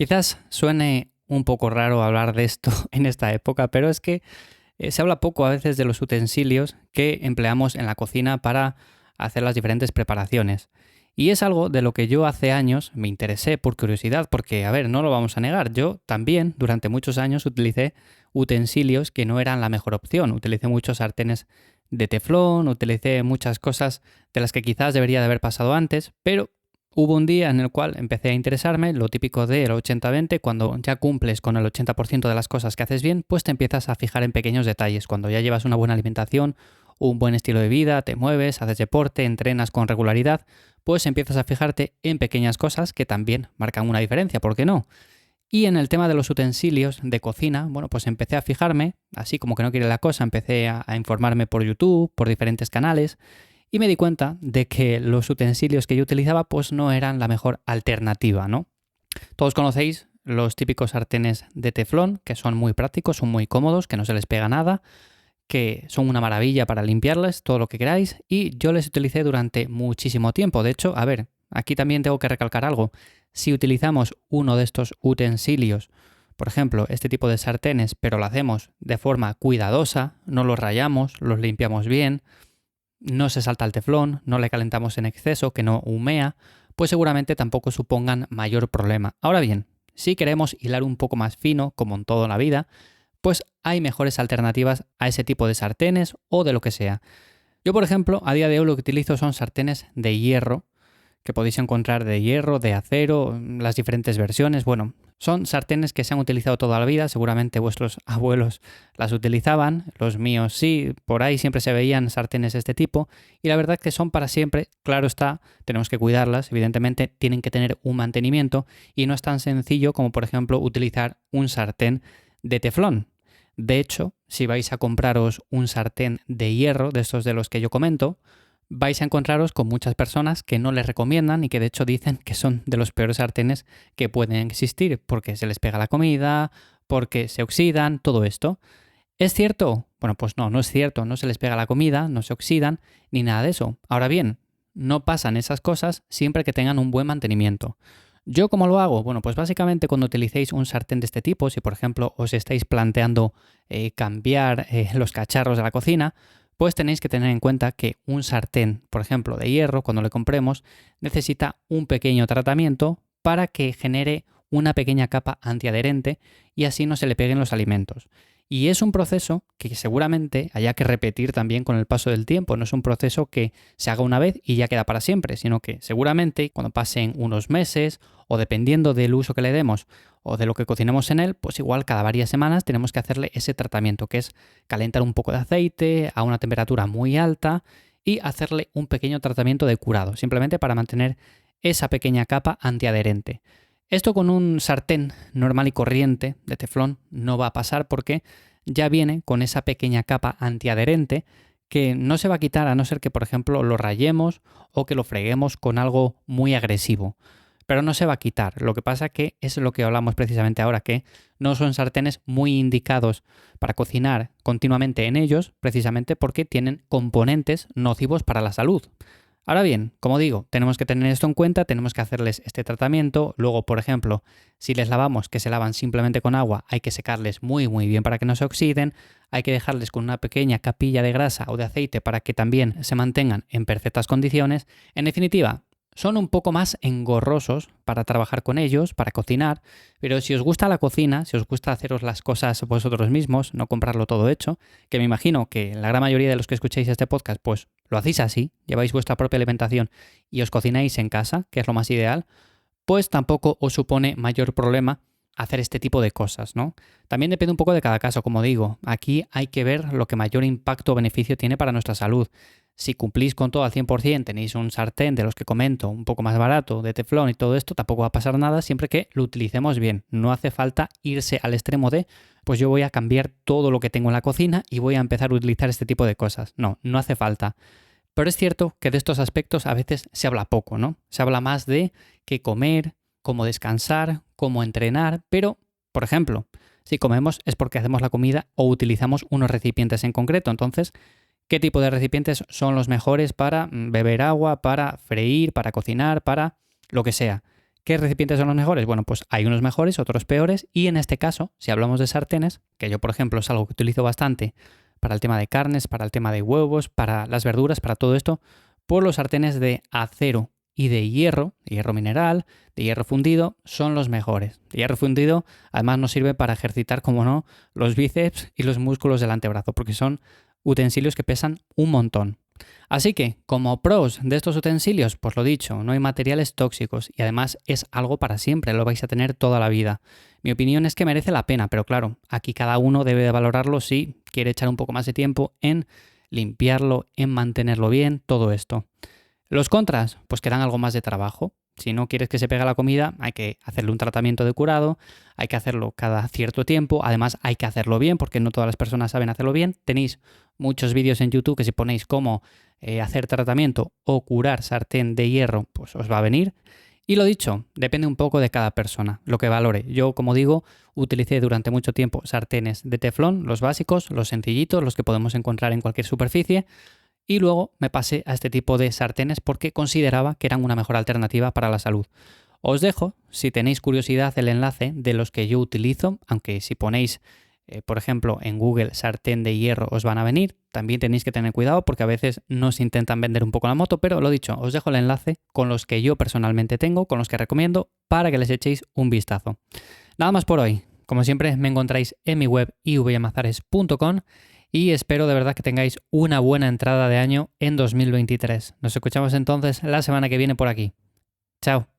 Quizás suene un poco raro hablar de esto en esta época, pero es que se habla poco a veces de los utensilios que empleamos en la cocina para hacer las diferentes preparaciones. Y es algo de lo que yo hace años me interesé por curiosidad, porque, a ver, no lo vamos a negar, yo también durante muchos años utilicé utensilios que no eran la mejor opción. Utilicé muchos sartenes de teflón, utilicé muchas cosas de las que quizás debería de haber pasado antes, pero hubo un día en el cual empecé a interesarme, lo típico del 80-20, cuando ya cumples con el 80% de las cosas que haces bien, pues te empiezas a fijar en pequeños detalles. Cuando ya llevas una buena alimentación, un buen estilo de vida, te mueves, haces deporte, entrenas con regularidad, pues empiezas a fijarte en pequeñas cosas que también marcan una diferencia, ¿por qué no? Y en el tema de los utensilios de cocina, bueno, pues empecé a fijarme, así como que no quiere la cosa, empecé a informarme por YouTube, por diferentes canales, y me di cuenta de que los utensilios que yo utilizaba pues no eran la mejor alternativa, ¿no? Todos conocéis los típicos sartenes de teflón, que son muy prácticos, son muy cómodos, que no se les pega nada, que son una maravilla para limpiarles, todo lo que queráis, y yo les utilicé durante muchísimo tiempo. De hecho, a ver, aquí también tengo que recalcar algo. Si utilizamos uno de estos utensilios, por ejemplo, este tipo de sartenes, pero lo hacemos de forma cuidadosa, no los rayamos, los limpiamos bien, no se salta el teflón, no le calentamos en exceso, que no humea, pues seguramente tampoco supongan mayor problema. Ahora bien, si queremos hilar un poco más fino, como en todo en la vida, pues hay mejores alternativas a ese tipo de sartenes o de lo que sea. Yo, por ejemplo, a día de hoy lo que utilizo son sartenes de hierro, que podéis encontrar de hierro, de acero, las diferentes versiones. Bueno, son sartenes que se han utilizado toda la vida, seguramente vuestros abuelos las utilizaban, los míos sí, por ahí siempre se veían sartenes de este tipo, y la verdad que son para siempre, claro está, tenemos que cuidarlas, evidentemente tienen que tener un mantenimiento, y no es tan sencillo como por ejemplo utilizar un sartén de teflón. De hecho, si vais a compraros un sartén de hierro, de estos de los que yo comento, vais a encontraros con muchas personas que no les recomiendan y que de hecho dicen que son de los peores sartenes que pueden existir porque se les pega la comida, porque se oxidan, todo esto. ¿Es cierto? Bueno, pues no, no es cierto, no se les pega la comida, no se oxidan, ni nada de eso. Ahora bien, no pasan esas cosas siempre que tengan un buen mantenimiento. ¿Yo cómo lo hago? Bueno, pues básicamente cuando utilicéis un sartén de este tipo, si por ejemplo os estáis planteando cambiar los cacharros de la cocina, pues tenéis que tener en cuenta que un sartén, por ejemplo, de hierro, cuando le compremos, necesita un pequeño tratamiento para que genere una pequeña capa antiadherente y así no se le peguen los alimentos. Y es un proceso que seguramente haya que repetir también con el paso del tiempo. No es un proceso que se haga una vez y ya queda para siempre, sino que seguramente cuando pasen unos meses o dependiendo del uso que le demos o de lo que cocinemos en él, pues igual cada varias semanas tenemos que hacerle ese tratamiento, que es calentar un poco de aceite a una temperatura muy alta y hacerle un pequeño tratamiento de curado, simplemente para mantener esa pequeña capa antiadherente. Esto con un sartén normal y corriente de teflón no va a pasar porque ya viene con esa pequeña capa antiadherente que no se va a quitar a no ser que, por ejemplo, lo rayemos o que lo freguemos con algo muy agresivo. Pero no se va a quitar. Lo que pasa que es lo que hablamos precisamente ahora, que no son sartenes muy indicados para cocinar continuamente en ellos, precisamente porque tienen componentes nocivos para la salud. Ahora bien, como digo, tenemos que tener esto en cuenta, tenemos que hacerles este tratamiento. Luego, por ejemplo, si les lavamos, que se lavan simplemente con agua, hay que secarles muy bien para que no se oxiden, hay que dejarles con una pequeña capilla de grasa o de aceite para que también se mantengan en perfectas condiciones. En definitiva, son un poco más engorrosos para trabajar con ellos, para cocinar, pero si os gusta la cocina, si os gusta haceros las cosas vosotros mismos, no comprarlo todo hecho, que me imagino que la gran mayoría de los que escucháis este podcast, pues lo hacéis así, lleváis vuestra propia alimentación y os cocináis en casa, que es lo más ideal, pues tampoco os supone mayor problema hacer este tipo de cosas, ¿no? También depende un poco de cada caso, como digo. Aquí hay que ver lo que mayor impacto o beneficio tiene para nuestra salud. Si cumplís con todo al 100%, tenéis un sartén de los que comento, un poco más barato, de teflón y todo esto, tampoco va a pasar nada siempre que lo utilicemos bien. No hace falta irse al extremo de, pues yo voy a cambiar todo lo que tengo en la cocina y voy a empezar a utilizar este tipo de cosas. No, no hace falta. Pero es cierto que de estos aspectos a veces se habla poco, ¿no? Se habla más de qué comer, cómo descansar, cómo entrenar, pero, por ejemplo, si comemos es porque hacemos la comida o utilizamos unos recipientes en concreto. Entonces, ¿qué tipo de recipientes son los mejores para beber agua, para freír, para cocinar, para lo que sea? ¿Qué recipientes son los mejores? Bueno, pues hay unos mejores, otros peores, y en este caso, si hablamos de sartenes, que yo por ejemplo es algo que utilizo bastante para el tema de carnes, para el tema de huevos, para las verduras, para todo esto, pues los sartenes de acero y de hierro mineral, de hierro fundido, son los mejores. De hierro fundido además nos sirve para ejercitar, como no, los bíceps y los músculos del antebrazo, porque son utensilios que pesan un montón. Así que, como pros de estos utensilios, pues lo dicho, no hay materiales tóxicos y además es algo para siempre, lo vais a tener toda la vida. Mi opinión es que merece la pena, pero claro, aquí cada uno debe de valorarlo si quiere echar un poco más de tiempo en limpiarlo, en mantenerlo bien, todo esto. Los contras, pues que dan algo más de trabajo. Si no quieres que se pegue la comida, hay que hacerle un tratamiento de curado, hay que hacerlo cada cierto tiempo, además hay que hacerlo bien porque no todas las personas saben hacerlo bien. Tenéis muchos vídeos en YouTube que si ponéis cómo hacer tratamiento o curar sartén de hierro, pues os va a venir. Y lo dicho, depende un poco de cada persona, lo que valore. Yo, como digo, utilicé durante mucho tiempo sartenes de teflón, los básicos, los sencillitos, los que podemos encontrar en cualquier superficie. Y luego me pasé a este tipo de sartenes porque consideraba que eran una mejor alternativa para la salud. Os dejo, si tenéis curiosidad, el enlace de los que yo utilizo, aunque si ponéis, por ejemplo, en Google sartén de hierro os van a venir. También tenéis que tener cuidado porque a veces nos intentan vender un poco la moto, pero lo dicho, os dejo el enlace con los que yo personalmente tengo, con los que recomiendo, para que les echéis un vistazo. Nada más por hoy. Como siempre, me encontráis en mi web ivyamazares.com y espero de verdad que tengáis una buena entrada de año en 2023. Nos escuchamos entonces la semana que viene por aquí. Chao.